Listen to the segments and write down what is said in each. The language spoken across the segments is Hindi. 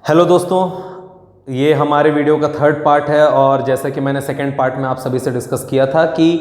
हेलो दोस्तों, ये हमारे वीडियो का थर्ड पार्ट है और जैसा कि मैंने सेकंड पार्ट में आप सभी से डिस्कस किया था कि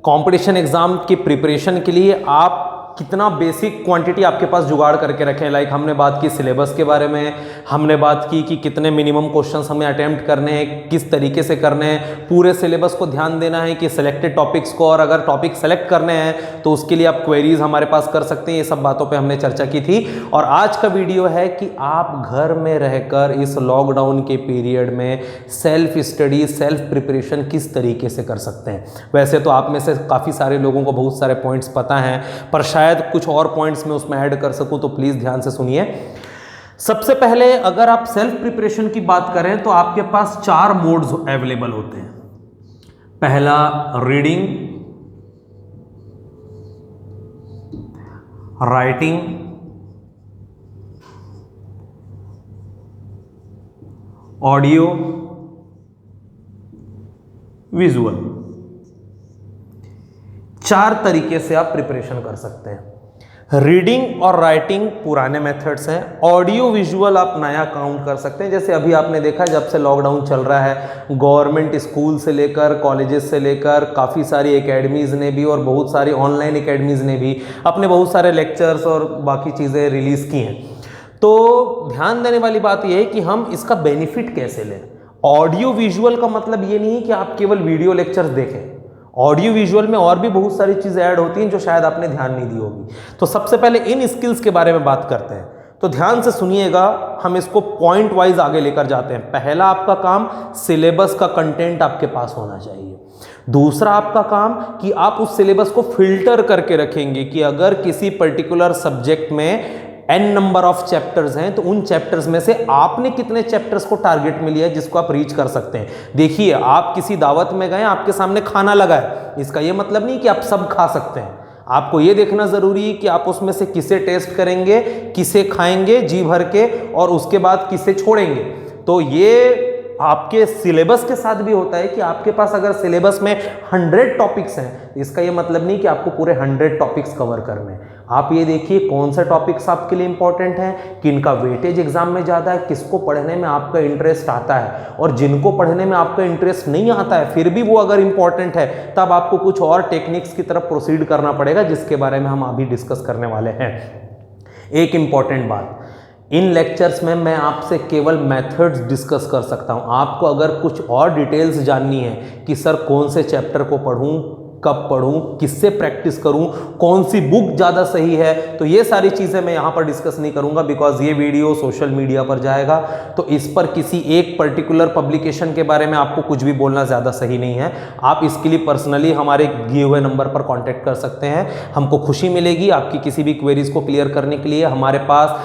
कंपटीशन एग्ज़ाम की प्रिपरेशन के लिए आप कितना बेसिक क्वांटिटी आपके पास जुगाड़ करके रखें। लाइक हमने बात की सिलेबस के बारे में, हमने बात की कि कितने मिनिमम क्वेश्चंस हमें अटेम्प्ट करने हैं, किस तरीके से करने हैं, पूरे सिलेबस को ध्यान देना है कि सिलेक्टेड टॉपिक्स को, और अगर टॉपिक सेलेक्ट करने हैं तो उसके लिए आप क्वेरीज हमारे पास कर सकते हैं। ये सब बातों पे हमने चर्चा की थी और आज का वीडियो है कि आप घर में रहकर इस लॉकडाउन के पीरियड में सेल्फ स्टडी, सेल्फ प्रिपरेशन किस तरीके से कर सकते हैं। वैसे तो आप में से काफ़ी सारे लोगों को बहुत सारे पॉइंट्स पता हैं, पर शायद कुछ और पॉइंट्स में उसमें ऐड कर सकूं, तो प्लीज़ ध्यान से सुनिए। सबसे पहले अगर आप सेल्फ प्रिपरेशन की बात करें तो आपके पास 4 मोड्स अवेलेबल होते हैं। पहला रीडिंग, राइटिंग, ऑडियो, विजुअल। 4 तरीके से आप प्रिपरेशन कर सकते हैं। रीडिंग और राइटिंग पुराने मेथड्स हैं, ऑडियो विजुअल आप नया काउंट कर सकते हैं। जैसे अभी आपने देखा जब से लॉकडाउन चल रहा है, गवर्नमेंट स्कूल से लेकर कॉलेजेस से लेकर काफ़ी सारी एकेडमीज़ ने भी और बहुत सारी ऑनलाइन एकेडमीज़ ने भी अपने बहुत सारे लेक्चर्स और बाकी चीज़ें रिलीज़ की हैं। तो ध्यान देने वाली बात यह है कि हम इसका बेनिफिट कैसे लें। ऑडियो विजुअल का मतलब ये नहीं है कि आप केवल वीडियो लेक्चर्स देखें। ऑडियो विजुअल में और भी बहुत सारी चीज़ें ऐड होती हैं जो शायद आपने ध्यान नहीं दी होगी। तो सबसे पहले इन स्किल्स के बारे में बात करते हैं। तो ध्यान से सुनिएगा, हम इसको पॉइंट वाइज आगे लेकर जाते हैं। पहला आपका काम, सिलेबस का कंटेंट आपके पास होना चाहिए। दूसरा आपका काम कि आप उस सिलेबस को फिल्टर करके रखेंगे कि अगर किसी पर्टिकुलर सब्जेक्ट में n नंबर ऑफ चैप्टर्स हैं तो उन चैप्टर्स में से आपने कितने चैप्टर्स को टारगेट में लिया है जिसको आप रीच कर सकते हैं। देखिए, आप किसी दावत में गए, आपके सामने खाना लगा है, इसका यह मतलब नहीं कि आप सब खा सकते हैं। आपको यह देखना जरूरी है कि आप उसमें से किसे टेस्ट करेंगे, किसे खाएंगे जी भर के, और उसके बाद किसे छोड़ेंगे। तो ये आपके सिलेबस के साथ भी होता है कि आपके पास अगर सिलेबस में 100 टॉपिक्स हैं, इसका ये मतलब नहीं कि आपको पूरे 100 टॉपिक्स कवर करने हैं। आप ये देखिए कौन सा टॉपिक्स आपके लिए इंपॉर्टेंट हैं, किनका वेटेज एग्जाम में ज़्यादा है, किसको पढ़ने में आपका इंटरेस्ट आता है, और जिनको पढ़ने में आपका इंटरेस्ट नहीं आता है फिर भी वो अगर इंपॉर्टेंट है तब आपको कुछ और टेक्निक्स की तरफ प्रोसीड करना पड़ेगा, जिसके बारे में हम अभी डिस्कस करने वाले हैं। एक इंपॉर्टेंट बात, इन लेक्चर्स में मैं आपसे केवल मेथड्स डिस्कस कर सकता हूं। आपको अगर कुछ और डिटेल्स जाननी है कि सर कौन से चैप्टर को पढ़ूं, कब पढ़ूं, किससे प्रैक्टिस करूं, कौन सी बुक ज़्यादा सही है, तो ये सारी चीज़ें मैं यहाँ पर डिस्कस नहीं करूँगा, बिकॉज ये वीडियो सोशल मीडिया पर जाएगा। तो इस पर किसी एक पर्टिकुलर पब्लिकेशन के बारे में आपको कुछ भी बोलना ज़्यादा सही नहीं है। आप इसके लिए पर्सनली हमारे दिए हुए नंबर पर कॉन्टैक्ट कर सकते हैं। हमको खुशी मिलेगी आपकी किसी भी क्वेरीज को क्लियर करने के लिए। हमारे पास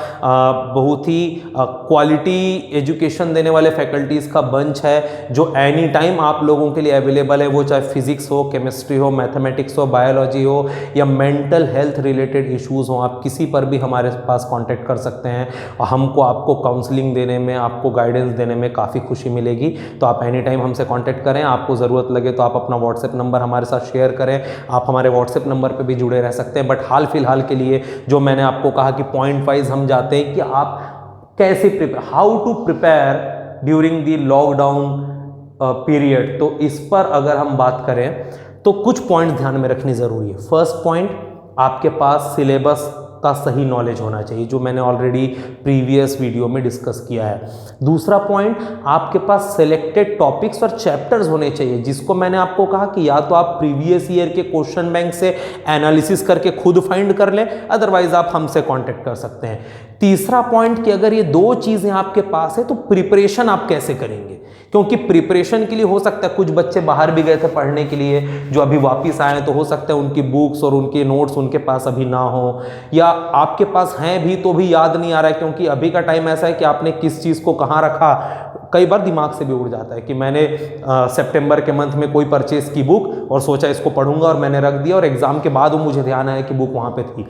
बहुत ही क्वालिटी एजुकेशन देने वाले फैकल्टीज़ का बंच है जो एनी टाइम आप लोगों के लिए अवेलेबल है। वो चाहे फिजिक्स हो, केमिस्ट्री हो, मैथमेटिक्स हो, बायोलॉजी हो या मेंटल हेल्थ रिलेटेड इश्यूज़ हो, आप किसी पर भी हमारे पास कांटेक्ट कर सकते हैं और हमको आपको काउंसलिंग देने में, आपको गाइडेंस देने में काफ़ी खुशी मिलेगी। तो आप एनी टाइम हमसे कांटेक्ट करें। आपको ज़रूरत लगे तो आप अपना व्हाट्सएप नंबर हमारे साथ शेयर करें। आप हमारे व्हाट्सएप नंबर पर भी जुड़े रह सकते हैं। बट हाल फिलहाल के लिए जो मैंने आपको कहा कि पॉइंट वाइज हम जाते हैं कि आप कैसे prepare, how to prepare during the lockdown period, तो इस पर अगर हम बात करें तो कुछ पॉइंट ध्यान में रखनी जरूरी है। फर्स्ट पॉइंट, आपके पास सिलेबस का सही नॉलेज होना चाहिए, जो मैंने ऑलरेडी प्रीवियस वीडियो में डिस्कस किया है। दूसरा पॉइंट, आपके पास सिलेक्टेड टॉपिक्स और चैप्टर्स होने चाहिए, जिसको मैंने आपको कहा कि या तो आप प्रीवियस ईयर के क्वेश्चन बैंक से एनालिसिस करके खुद फाइंड कर लें, अदरवाइज आप हमसे कांटेक्ट कर सकते हैं। तीसरा पॉइंट कि अगर ये 2 चीज़ें आपके पास है तो प्रिपरेशन आप कैसे करेंगे, क्योंकि प्रिपरेशन के लिए हो सकता है कुछ बच्चे बाहर भी गए थे पढ़ने के लिए, जो अभी वापस आए हैं, तो हो सकता है उनकी बुक्स और उनके नोट्स उनके पास अभी ना हो, या आपके पास हैं भी तो भी याद नहीं आ रहा है, क्योंकि अभी का टाइम ऐसा है कि आपने किस चीज़ को कहाँ रखा कई बार दिमाग से भी उड़ जाता है कि मैंने सितंबर के मंथ में कोई परचेस की बुक और सोचा इसको पढ़ूंगा और मैंने रख दिया और एग्जाम के बाद मुझे ध्यान आया कि बुक वहाँ पे थी।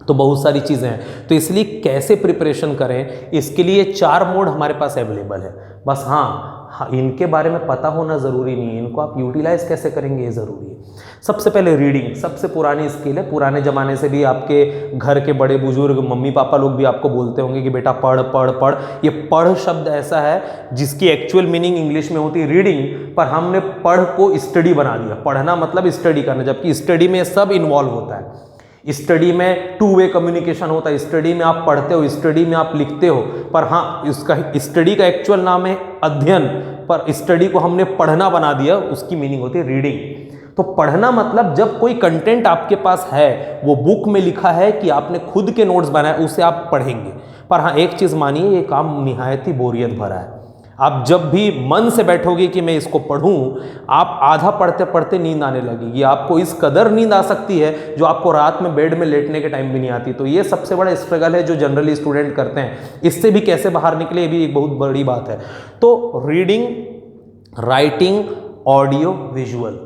तो बहुत सारी चीज़ें हैं, तो इसलिए कैसे प्रिपरेशन करें, इसके लिए 4 मोड हमारे पास अवेलेबल है। बस हाँ, हाँ, इनके बारे में पता होना ज़रूरी नहीं है, इनको आप यूटिलाइज कैसे करेंगे ये ज़रूरी है। सबसे पहले रीडिंग सबसे पुरानी स्किल है, पुराने ज़माने से भी आपके घर के बड़े बुजुर्ग मम्मी पापा लोग भी आपको बोलते होंगे कि बेटा पढ़ पढ़ पढ़। ये पढ़ शब्द ऐसा है जिसकी एक्चुअल मीनिंग इंग्लिश में होती है रीडिंग, पर हमने पढ़ को स्टडी बना दिया। पढ़ना मतलब स्टडी करना, जबकि स्टडी में सब इन्वॉल्व होता है। स्टडी में टू वे कम्युनिकेशन होता है, स्टडी में आप पढ़ते हो, स्टडी में आप लिखते हो, पर हाँ इसका स्टडी का एक्चुअल नाम है अध्ययन, पर स्टडी को हमने पढ़ना बना दिया, उसकी मीनिंग होती है रीडिंग। तो पढ़ना मतलब जब कोई कंटेंट आपके पास है, वो बुक में लिखा है कि आपने खुद के नोट्स बनाए, उसे आप पढ़ेंगे। पर हाँ एक चीज़ मानिए, ये काम निहायत ही बोरियत भरा है। आप जब भी मन से बैठोगे कि मैं इसको पढ़ूं, आप आधा पढ़ते पढ़ते नींद आने लगेगी। आपको इस कदर नींद आ सकती है जो आपको रात में बेड में लेटने के टाइम भी नहीं आती। तो ये सबसे बड़ा स्ट्रगल है जो जनरली स्टूडेंट करते हैं। इससे भी कैसे बाहर निकले, ये भी एक बहुत बड़ी बात है। तो रीडिंग, राइटिंग, ऑडियो, विजुअल,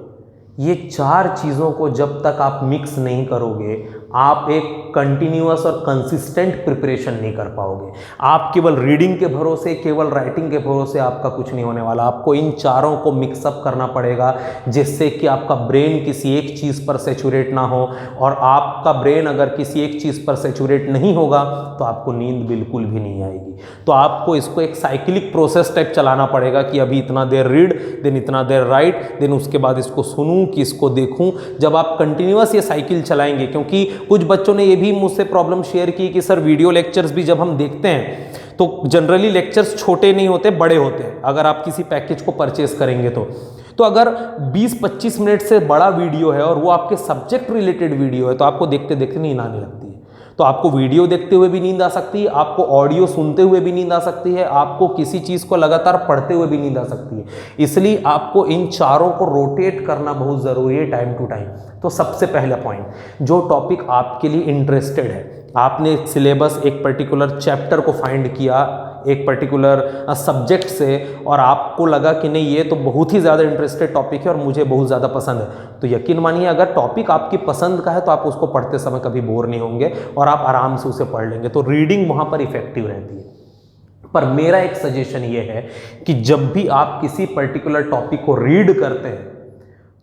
ये चार चीज़ों को जब तक आप मिक्स नहीं करोगे, आप एक कंटिन्यूअस और कंसिस्टेंट प्रिपरेशन नहीं कर पाओगे। आप केवल रीडिंग के भरोसे, केवल राइटिंग के भरोसे आपका कुछ नहीं होने वाला। आपको इन चारों को मिक्सअप करना पड़ेगा, जिससे कि आपका ब्रेन किसी एक चीज़ पर सेचुरेट ना हो। और आपका ब्रेन अगर किसी एक चीज़ पर सेचुरेट नहीं होगा तो आपको नींद बिल्कुल भी नहीं आएगी। तो आपको इसको एक साइक्लिक प्रोसेस टाइप चलाना पड़ेगा कि अभी इतना देर रीड, देन इतना देर राइट, देन उसके बाद इसको सुनूं कि इसको देखूं। जब आप कंटिन्यूअस ये साइकिल चलाएंगे, क्योंकि कुछ बच्चों ने ये भी मुझसे प्रॉब्लम शेयर की कि सर वीडियो लेक्चर्स भी जब हम देखते हैं तो जनरली लेक्चर्स छोटे नहीं होते, बड़े होते हैं। अगर आप किसी पैकेज को परचेस करेंगे तो अगर 20-25 मिनट से बड़ा वीडियो है और वो आपके सब्जेक्ट रिलेटेड वीडियो है, तो आपको देखते देखते नींद आने लगती है। तो आपको वीडियो देखते हुए भी नींद आ सकती है, आपको ऑडियो सुनते हुए भी नींद आ सकती है, आपको किसी चीज़ को लगातार पढ़ते हुए भी नींद आ सकती है। इसलिए आपको इन चारों को रोटेट करना बहुत ज़रूरी है टाइम टू टाइम। तो सबसे पहला पॉइंट, जो टॉपिक आपके लिए इंटरेस्टेड है, आपने सिलेबस एक पर्टिकुलर चैप्टर को फाइंड किया एक पर्टिकुलर सब्जेक्ट से, और आपको लगा कि नहीं ये तो बहुत ही ज़्यादा इंटरेस्टेड टॉपिक है और मुझे बहुत ज़्यादा पसंद है, तो यकीन मानिए अगर टॉपिक आपकी पसंद का है तो आप उसको पढ़ते समय कभी बोर नहीं होंगे और आप आराम से उसे पढ़ लेंगे। तो रीडिंग वहाँ पर इफेक्टिव रहती है। पर मेरा एक सजेशन ये है कि जब भी आप किसी पर्टिकुलर टॉपिक को रीड करते हैं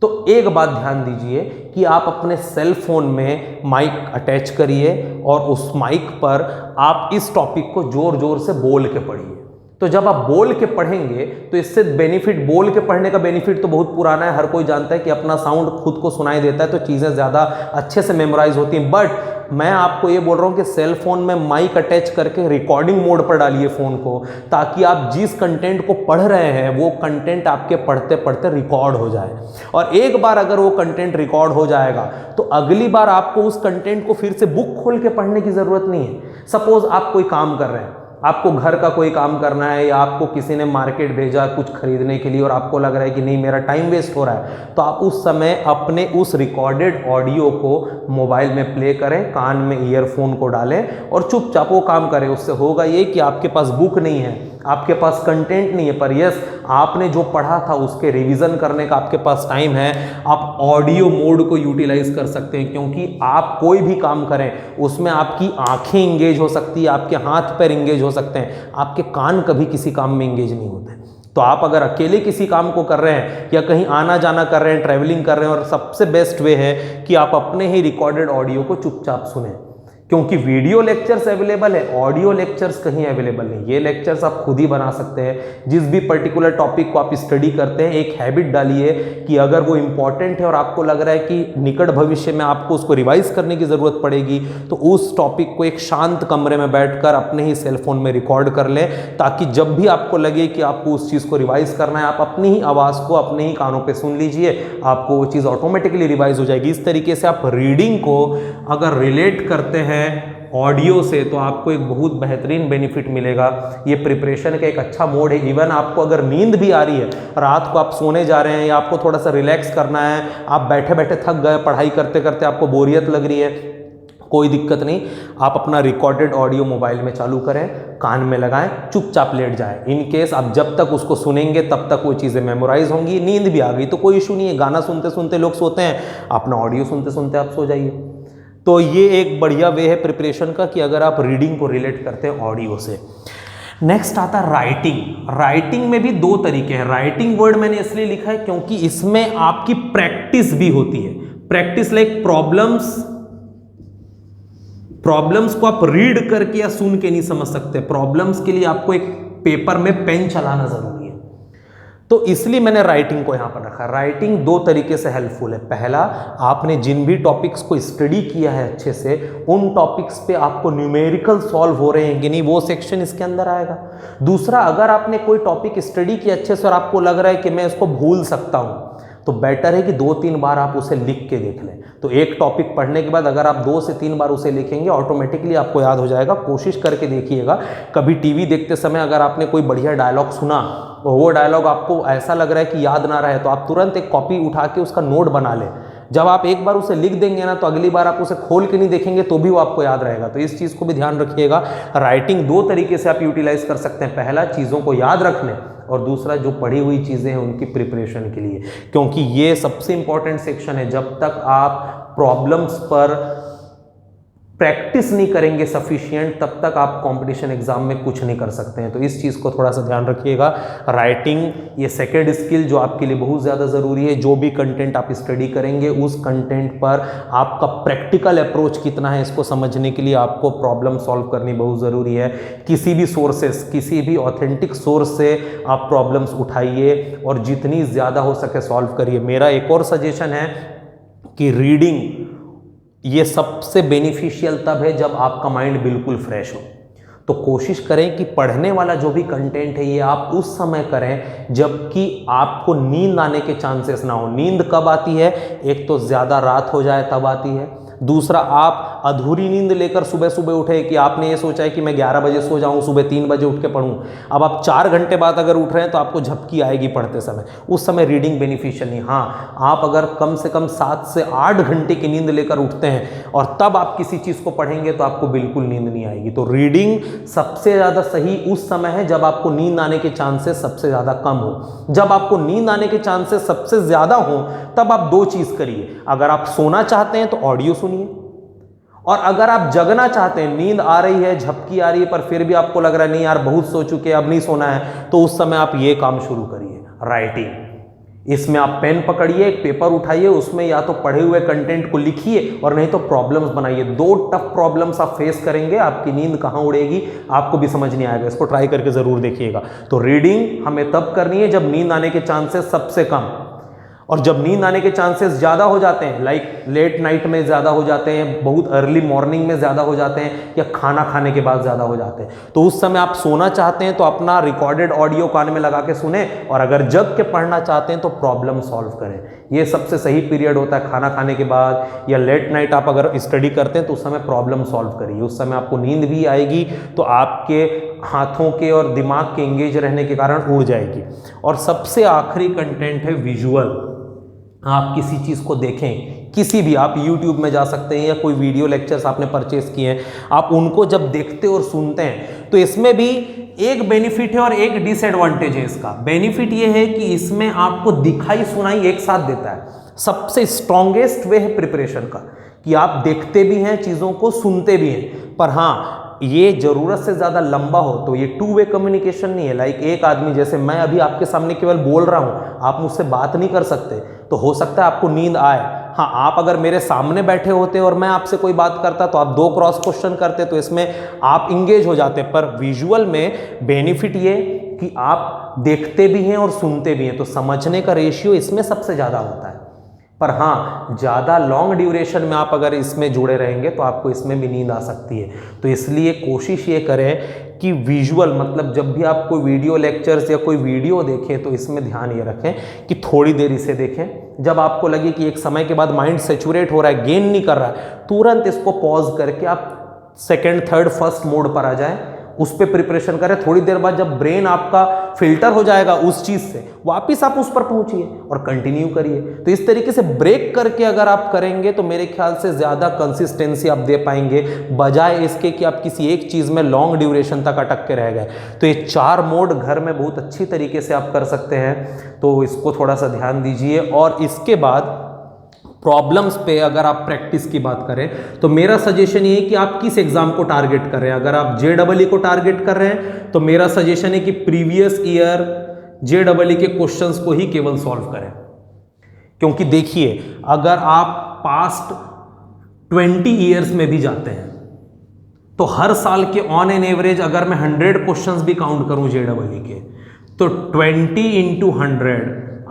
तो एक बात ध्यान दीजिए कि आप अपने सेल फोन में माइक अटैच करिए और उस माइक पर आप इस टॉपिक को जोर जोर से बोल के पढ़िए। तो जब आप बोल के पढ़ेंगे तो इससे बेनिफिट, बोल के पढ़ने का बेनिफिट तो बहुत पुराना है, हर कोई जानता है कि अपना साउंड खुद को सुनाई देता है तो चीज़ें ज़्यादा अच्छे से मेमोराइज होती हैं। बट मैं आपको ये बोल रहा हूँ कि सेल फोन में माइक अटैच करके रिकॉर्डिंग मोड पर डालिए फ़ोन को, ताकि आप जिस कंटेंट को पढ़ रहे हैं वो कंटेंट आपके पढ़ते पढ़ते रिकॉर्ड हो जाए। और एक बार अगर वो कंटेंट रिकॉर्ड हो जाएगा तो अगली बार आपको उस कंटेंट को फिर से बुक खोल के पढ़ने की ज़रूरत नहीं है। सपोज आप कोई काम कर रहे हैं, आपको घर का कोई काम करना है या आपको किसी ने मार्केट भेजा कुछ खरीदने के लिए और आपको लग रहा है कि नहीं मेरा टाइम वेस्ट हो रहा है, तो आप उस समय अपने उस रिकॉर्डेड ऑडियो को मोबाइल में प्ले करें, कान में ईयरफोन को डालें और चुपचाप वो काम करें। उससे होगा ये कि आपके पास बुक नहीं है, आपके पास कंटेंट नहीं है, पर यस आपने जो पढ़ा था उसके रिवीजन करने का आपके पास टाइम है। आप ऑडियो मोड को यूटिलाइज कर सकते हैं, क्योंकि आप कोई भी काम करें उसमें आपकी आंखें इंगेज हो सकती है, आपके हाथ पैर इंगेज हो सकते हैं, आपके कान कभी किसी काम में इंगेज नहीं होते। तो आप अगर अकेले किसी काम को कर रहे हैं या कहीं आना जाना कर रहे हैं, ट्रैवलिंग कर रहे हैं, और सबसे बेस्ट वे है कि आप अपने ही रिकॉर्डेड ऑडियो को चुपचाप सुनें, क्योंकि वीडियो लेक्चर्स अवेलेबल है, ऑडियो लेक्चर्स कहीं अवेलेबल नहीं। ये लेक्चर्स आप खुद ही बना सकते हैं। जिस भी पर्टिकुलर टॉपिक को आप स्टडी करते हैं, एक हैबिट डालिए कि अगर वो इंपॉर्टेंट है और आपको लग रहा है कि निकट भविष्य में आपको उसको रिवाइज करने की ज़रूरत पड़ेगी, तो उस टॉपिक को एक शांत कमरे में बैठकर अपने ही सेलफोन में रिकॉर्ड कर लें, ताकि जब भी आपको लगे कि आपको उस चीज़ को रिवाइज करना है, आप अपनी ही आवाज़ को अपने ही कानों पर सुन लीजिए, आपको वो चीज़ ऑटोमेटिकली रिवाइज हो जाएगी। इस तरीके से आप रीडिंग को अगर रिलेट करते हैं ऑडियो से तो आपको एक बहुत बेहतरीन बेनिफिट मिलेगा। ये प्रिपरेशन का एक अच्छा मोड है। इवन आपको अगर नींद भी आ रही है, रात को आप सोने जा रहे हैं या आपको थोड़ा सा रिलैक्स करना है, आप बैठे बैठे थक गए, पढ़ाई करते करते आपको बोरियत लग रही है, कोई दिक्कत नहीं, आप अपना रिकॉर्डेड ऑडियो मोबाइल में चालू करें, कान में लगाएं, चुपचाप लेट जाएं। इन केस आप जब तक उसको सुनेंगे तब तक वो चीज़ें मेमोराइज होंगी। नींद भी आ गई तो कोई इशू नहीं है, गाना सुनते सुनते लोग सोते हैं, अपना ऑडियो सुनते सुनते आप सो जाइए। तो ये एक बढ़िया वे है प्रिपरेशन का कि अगर आप रीडिंग को रिलेट करते हैं ऑडियो से। नेक्स्ट आता है राइटिंग। राइटिंग में भी दो तरीके हैं। राइटिंग वर्ड मैंने इसलिए लिखा है क्योंकि इसमें आपकी प्रैक्टिस भी होती है। प्रैक्टिस लाइक प्रॉब्लम्स को आप रीड करके या सुन के नहीं समझ सकते। प्रॉब्लम्स के लिए आपको एक पेपर में पेन चलाना जरूरी है, तो इसलिए मैंने राइटिंग को यहां पर रखा। राइटिंग दो तरीके से हेल्पफुल है। पहला, आपने जिन भी टॉपिक्स को स्टडी किया है अच्छे से, उन टॉपिक्स पे आपको न्यूमेरिकल सॉल्व हो रहे हैं कि नहीं, वो सेक्शन इसके अंदर आएगा। दूसरा, अगर आपने कोई टॉपिक स्टडी किया अच्छे से और आपको लग रहा है कि मैं इसको भूल सकता हूं, तो बेटर है कि 2-3 बार आप उसे लिख के देख लें। तो एक टॉपिक पढ़ने के बाद अगर आप 2 से 3 बार उसे लिखेंगे, ऑटोमेटिकली आपको याद हो जाएगा। कोशिश करके देखिएगा, कभी टीवी देखते समय अगर आपने कोई बढ़िया डायलॉग सुना और वो डायलॉग आपको ऐसा लग रहा है कि याद ना रहे, तो आप तुरंत एक कॉपी उठा के उसका नोट बना लें। जब आप एक बार उसे लिख देंगे ना, तो अगली बार आप उसे खोल के नहीं देखेंगे तो भी वो आपको याद रहेगा। तो इस चीज़ को भी ध्यान रखिएगा। राइटिंग दो तरीके से आप यूटिलाइज कर सकते हैं। पहला, चीज़ों को याद रखने, और दूसरा, जो पढ़ी हुई चीज़ें हैं उनकी प्रिपरेशन के लिए, क्योंकि ये सबसे इंपॉर्टेंट सेक्शन है। जब तक आप प्रॉब्लम्स पर प्रैक्टिस नहीं करेंगे सफिशिएंट, तब तक आप कंपटीशन एग्जाम में कुछ नहीं कर सकते हैं। तो इस चीज़ को थोड़ा सा ध्यान रखिएगा। राइटिंग ये सेकेंड स्किल जो आपके लिए बहुत ज़्यादा ज़रूरी है। जो भी कंटेंट आप स्टडी करेंगे, उस कंटेंट पर आपका प्रैक्टिकल अप्रोच कितना है, इसको समझने के लिए आपको प्रॉब्लम सॉल्व करनी बहुत ज़रूरी है। किसी भी सोर्सेस, किसी भी ऑथेंटिक सोर्स से आप प्रॉब्लम्स उठाइए और जितनी ज़्यादा हो सके सॉल्व करिए। मेरा एक और सजेशन है कि रीडिंग ये सबसे बेनिफिशियल तब है जब आपका माइंड बिल्कुल फ्रेश हो। तो कोशिश करें कि पढ़ने वाला जो भी कंटेंट है, ये आप उस समय करें जबकि आपको नींद आने के चांसेस ना हो। नींद कब आती है? एक तो ज़्यादा रात हो जाए तब आती है। दूसरा, आप अधूरी नींद लेकर सुबह सुबह उठे कि आपने ये सोचा है कि मैं 11 बजे सो जाऊं, सुबह 3 बजे उठ के पढूं। अब आप 4 घंटे बाद अगर उठ रहे हैं तो आपको झपकी आएगी पढ़ते समय, उस समय रीडिंग बेनिफिशियल नहीं। हाँ, आप अगर कम से कम 7 से 8 घंटे की नींद लेकर उठते हैं और तब आप किसी चीज़ को पढ़ेंगे तो आपको बिल्कुल नींद नहीं आएगी। तो रीडिंग सबसे ज़्यादा सही उस समय है जब आपको नींद आने के चांसेस सबसे ज़्यादा कम हो। जब आपको नींद आने के चांसेस सबसे ज़्यादा हो, तब आप 2 चीज़ करिए। अगर आप सोना चाहते हैं तो ऑडियो सुनिए, और अगर आप जगना चाहते हैं, नींद आ रही है, झपकी आ रही है, पर फिर भी आपको लग रहा है नहीं यार बहुत सो चुके, अब नहीं सोना है, तो उस समय आप ये काम शुरू करिए, राइटिंग। इसमें आप पेन पकड़िए, एक पेपर उठाइए, उसमें या तो पढ़े हुए कंटेंट को लिखिए और नहीं तो प्रॉब्लम्स बनाइए। 2 टफ प्रॉब्लम्स आप फेस करेंगे, आपकी नींद कहाँ उड़ेगी आपको भी समझ नहीं आएगा। इसको ट्राई करके ज़रूर देखिएगा। तो रीडिंग हमें तब करनी है जब नींद आने के चांसेस सबसे कम, और जब नींद आने के चांसेस ज़्यादा हो जाते हैं, लाइक लेट नाइट में ज़्यादा हो जाते हैं, बहुत अर्ली मॉर्निंग में ज़्यादा हो जाते हैं, या खाना खाने के बाद ज़्यादा हो जाते हैं, तो उस समय आप सोना चाहते हैं तो अपना रिकॉर्डेड ऑडियो कान में लगा के सुने, और अगर जग के पढ़ना चाहते हैं तो प्रॉब्लम सॉल्व करें। ये सबसे सही पीरियड होता है, खाना खाने के बाद या लेट नाइट आप अगर स्टडी करते हैं तो उस समय प्रॉब्लम सॉल्व करिए। उस समय आपको नींद भी आएगी, तो आपके हाथों के और दिमाग के एंगेज रहने के कारण उड़ जाएगी। और सबसे आखिरी कंटेंट है विजुअल। आप किसी चीज़ को देखें, किसी भी, आप YouTube में जा सकते हैं या कोई वीडियो लेक्चर्स आपने परचेस किए हैं, आप उनको जब देखते और सुनते हैं तो इसमें भी एक बेनिफिट है और एक डिसएडवांटेज है। इसका बेनिफिट ये है कि इसमें आपको दिखाई सुनाई एक साथ देता है। सबसे स्ट्रॉन्गेस्ट वे है प्रिपरेशन का कि आप देखते भी हैं चीज़ों को, सुनते भी हैं। पर हाँ, ये ज़रूरत से ज़्यादा लंबा हो तो ये 2 वे कम्युनिकेशन नहीं है। लाइक एक आदमी, जैसे मैं अभी आपके सामने केवल बोल रहा हूँ, आप मुझसे बात नहीं कर सकते, तो हो सकता है आपको नींद आए। हाँ, आप अगर मेरे सामने बैठे होते और मैं आपसे कोई बात करता तो आप 2 क्रॉस क्वेश्चन करते, तो इसमें आप इंगेज हो जाते। पर विजुअल में बेनिफिट ये कि आप देखते भी हैं और सुनते भी हैं, तो समझने का रेशियो इसमें सबसे ज़्यादा होता है। पर हाँ, ज़्यादा लॉन्ग ड्यूरेशन में आप अगर इसमें जुड़े रहेंगे तो आपको इसमें भी नींद आ सकती है। तो इसलिए कोशिश ये करें कि विजुअल, मतलब जब भी आप कोई वीडियो लेक्चर्स या कोई वीडियो देखें तो इसमें ध्यान ये रखें कि थोड़ी देर इसे देखें। जब आपको लगे कि एक समय के बाद माइंड सैचुरेट हो रहा है, गेन नहीं कर रहा है, तुरंत इसको पॉज करके आप सेकेंड, थर्ड, फर्स्ट मोड पर आ जाएं, उस पर प्रिपरेशन करें। थोड़ी देर बाद जब ब्रेन आपका फिल्टर हो जाएगा उस चीज़ से, वापिस आप उस पर पहुंचिए और कंटिन्यू करिए। तो इस तरीके से ब्रेक करके अगर आप करेंगे तो मेरे ख्याल से ज़्यादा कंसिस्टेंसी आप दे पाएंगे, बजाय इसके कि आप किसी एक चीज़ में लॉन्ग ड्यूरेशन तक अटक के रह गए। तो ये 4 मोड घर में बहुत अच्छी तरीके से आप कर सकते हैं, तो इसको थोड़ा सा ध्यान दीजिए। और इसके बाद प्रॉब्लम्स पे अगर आप प्रैक्टिस की बात करें तो मेरा सजेशन ये है कि आप किस एग्जाम को टारगेट कर रहे हैं। अगर आप JEE को टारगेट कर रहे हैं तो मेरा सजेशन है कि प्रीवियस ईयर JEE के क्वेश्चंस को ही केवल सॉल्व करें, क्योंकि देखिए अगर आप पास्ट 20 ईयर्स में भी जाते हैं तो हर साल के ऑन एन एवरेज अगर मैं 100 क्वेश्चंस भी काउंट करूं JEE के तो 20 इंटू 100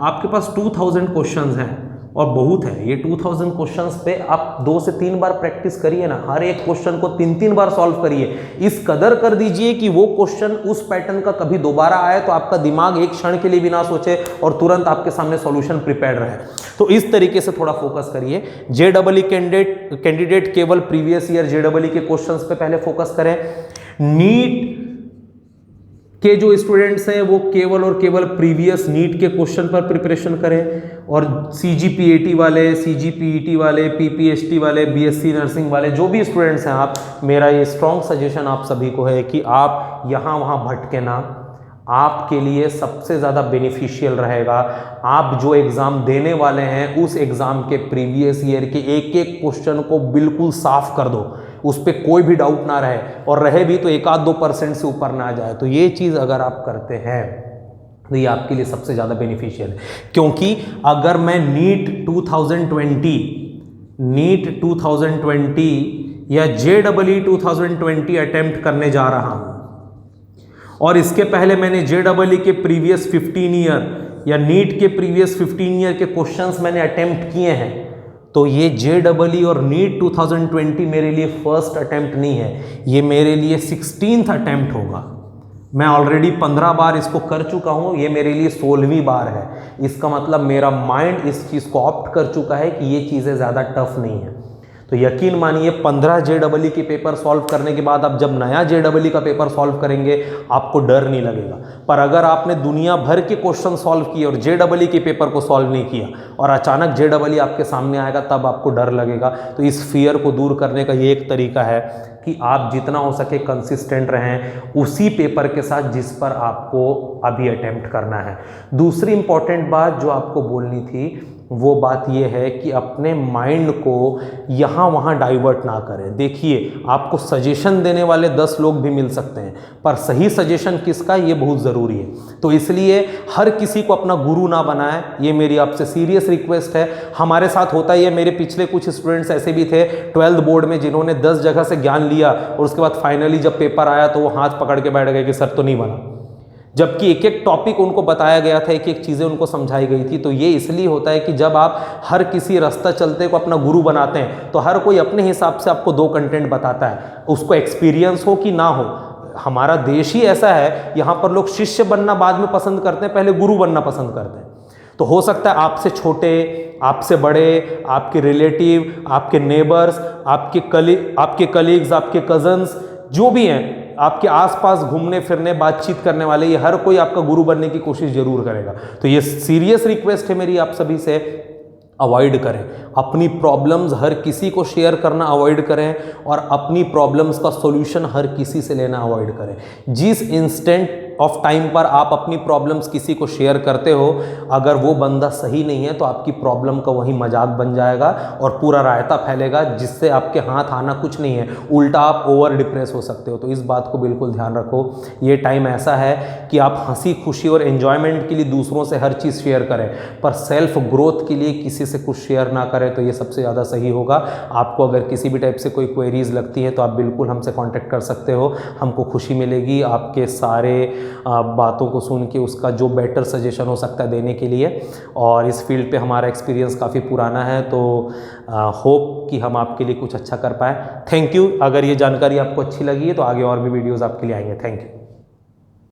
आपके पास 2000 क्वेश्चंस हैं, और बहुत है ये 2000 क्वेश्चंस पे आप 2 से 3 बार प्रैक्टिस करिए ना, हर एक क्वेश्चन को 3-3 बार सॉल्व करिए। इस कदर कर दीजिए कि वो क्वेश्चन उस पैटर्न का कभी दोबारा आए तो आपका दिमाग एक क्षण के लिए भी ना सोचे और तुरंत आपके सामने सॉल्यूशन प्रिपेयर्ड रहे। तो इस तरीके से थोड़ा फोकस करिए। JEE कैंडिडेट केवल प्रीवियस ईयर JEE के क्वेश्चंस पे पहले फोकस करें। नीट के जो स्टूडेंट्स हैं वो केवल और केवल प्रीवियस नीट के क्वेश्चन पर प्रिपरेशन करें, और CGPAT वाले, CGPET वाले, PPST वाले, BSc नर्सिंग वाले जो भी स्टूडेंट्स हैं आप, मेरा ये स्ट्रॉन्ग सजेशन आप सभी को है कि आप यहाँ वहाँ भटके ना। आपके लिए सबसे ज़्यादा बेनिफिशियल रहेगा आप जो एग्ज़ाम देने वाले हैं उस एग्ज़ाम के प्रीवियस ईयर के एक एक क्वेश्चन को बिल्कुल साफ कर दो, उस पर कोई भी डाउट ना रहे, और रहे भी तो 1-2% से ऊपर ना जाए। तो ये चीज़ अगर आप करते हैं तो ये आपके लिए सबसे ज़्यादा बेनिफिशियल है, क्योंकि अगर मैं नीट 2020 या JEE 2020 अटेम्प्ट करने जा रहा हूँ, और इसके पहले मैंने JEE के प्रीवियस 15 ईयर या नीट के प्रीवियस 15 ईयर के क्वेश्चंस मैंने अटेम्प्ट किए हैं, तो ये JEE और नीट 2020 मेरे लिए फर्स्ट अटेम्प्ट नहीं है, ये मेरे लिए 16th अटेम्प्ट होगा। मैं ऑलरेडी 15 बार इसको कर चुका हूँ, ये मेरे लिए 16वीं बार है। इसका मतलब मेरा माइंड इस चीज़ को ऑप्ट कर चुका है कि ये चीज़ें ज़्यादा टफ नहीं है। तो यकीन मानिए 15 JEE के पेपर सॉल्व करने के बाद आप जब नया JEE का पेपर सॉल्व करेंगे आपको डर नहीं लगेगा। पर अगर आपने दुनिया भर के क्वेश्चन सॉल्व किए और JEE के पेपर को सॉल्व नहीं किया और अचानक JEE आपके सामने आएगा तब आपको डर लगेगा। तो इस फियर को दूर करने का ये एक तरीका है कि आप जितना हो सके कंसिस्टेंट रहें उसी पेपर के साथ जिस पर आपको अभी अटेम्प्ट करना है। दूसरी इंपॉर्टेंट बात जो आपको बोलनी थी वो बात ये है कि अपने माइंड को यहाँ वहाँ डाइवर्ट ना करें। देखिए आपको सजेशन देने वाले 10 लोग भी मिल सकते हैं, पर सही सजेशन किसका ये बहुत ज़रूरी है। तो इसलिए हर किसी को अपना गुरु ना बनाएं, ये मेरी आपसे सीरियस रिक्वेस्ट है। हमारे साथ होता ही है, मेरे पिछले कुछ स्टूडेंट्स ऐसे भी थे 12th बोर्ड में जिन्होंने 10 जगह से ज्ञान लिया और उसके बाद फाइनली जब पेपर आया तो वो हाथ पकड़ के बैठ गए कि सर तो नहीं बना, जबकि एक एक टॉपिक उनको बताया गया था, एक एक चीज़ें उनको समझाई गई थी। तो ये इसलिए होता है कि जब आप हर किसी रास्ता चलते को अपना गुरु बनाते हैं तो हर कोई अपने हिसाब से आपको 2 कंटेंट बताता है, उसको एक्सपीरियंस हो कि ना हो। हमारा देश ही ऐसा है, यहाँ पर लोग शिष्य बनना बाद में पसंद करते हैं, पहले गुरु बनना पसंद करते हैं। तो हो सकता है आपसे छोटे, आपसे बड़े, आपके रिलेटिव, आपके नेबर्स, आपके कलीग्स, आपके कजन्स जो भी हैं, आपके आसपास घूमने फिरने बातचीत करने वाले, ये हर कोई आपका गुरु बनने की कोशिश जरूर करेगा। तो ये सीरियस रिक्वेस्ट है मेरी आप सभी से, अवॉइड करें। अपनी प्रॉब्लम्स हर किसी को शेयर करना अवॉइड करें और अपनी प्रॉब्लम्स का सॉल्यूशन हर किसी से लेना अवॉइड करें। जिस इंस्टेंट ऑफ टाइम पर आप अपनी प्रॉब्लम्स किसी को शेयर करते हो, अगर वो बंदा सही नहीं है तो आपकी प्रॉब्लम का वही मजाक बन जाएगा और पूरा रायता फैलेगा, जिससे आपके हाथ आना कुछ नहीं है, उल्टा आप ओवर डिप्रेस हो सकते हो। तो इस बात को बिल्कुल ध्यान रखो। ये टाइम ऐसा है कि आप हंसी खुशी और एन्जॉयमेंट के लिए दूसरों से हर चीज़ शेयर करें, पर सेल्फ ग्रोथ के लिए किसी से कुछ शेयर ना करें, तो ये सबसे ज़्यादा सही होगा। आपको अगर किसी भी टाइप से कोई क्वेरीज लगती है तो आप बिल्कुल हमसे कॉन्टेक्ट कर सकते हो। हमको खुशी मिलेगी आपके सारे बातों को सुन के उसका जो बेटर सजेशन हो सकता है देने के लिए। और इस फील्ड पे हमारा एक्सपीरियंस काफ़ी पुराना है, तो होप कि हम आपके लिए कुछ अच्छा कर पाएँ। Thank you. अगर ये जानकारी आपको अच्छी लगी है तो आगे और भी वीडियोज़ आपके लिए आएंगे। Thank you.